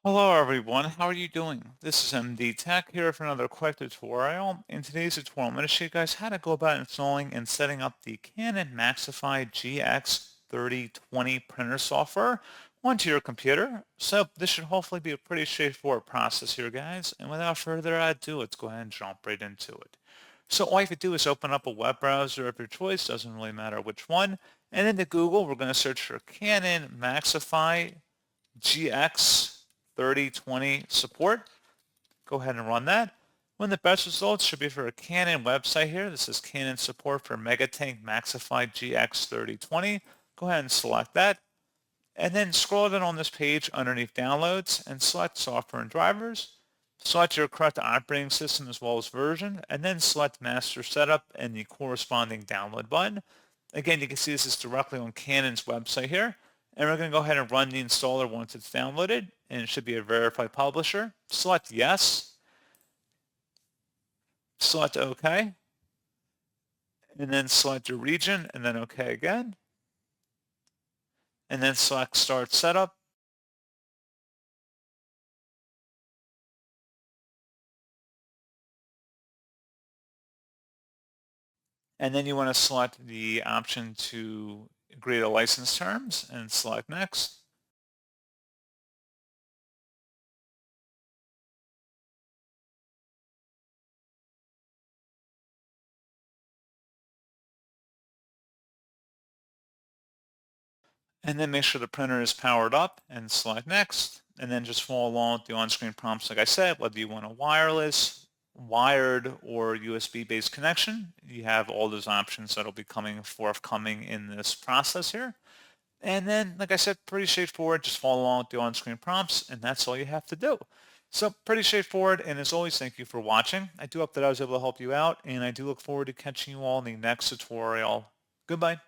Hello everyone, how are you doing? This is MD Tech here for another quick tutorial. In today's tutorial, I'm going to show you guys how to go about installing and setting up the Canon MAXIFY GX3020 printer software onto your computer. So this should hopefully be a pretty straightforward process here, guys. And without further ado, let's go ahead and jump right into it. So all you have to do is open up a web browser of your choice, doesn't really matter which one. And into Google, we're going to search for Canon MAXIFY GX3020 support. Go ahead and run that. One of the best results should be for a Canon website here. This is Canon support for Megatank Maxify GX3020. Go ahead and select that. And then scroll down on this page underneath downloads and select software and drivers. Select your correct operating system as well as version, and then select master setup and the corresponding download button. Again, you can see this is directly on Canon's website here. And we're going to go ahead and run the installer once it's downloaded, and it should be a verified publisher. Select yes, select OK, and then select your region, and then OK again, and then select start setup. And then you want to select the option to agree to license terms and select next. And then make sure the printer is powered up and select next. And then just follow along with the on-screen prompts like I said, whether you want a wireless, wired, or USB-based connection. You have all those options that'll be forthcoming in this process here. And then, like I said, pretty straightforward. Just follow along with the on-screen prompts, and that's all you have to do. So pretty straightforward, and as always, thank you for watching. I do hope that I was able to help you out, and I do look forward to catching you all in the next tutorial. Goodbye.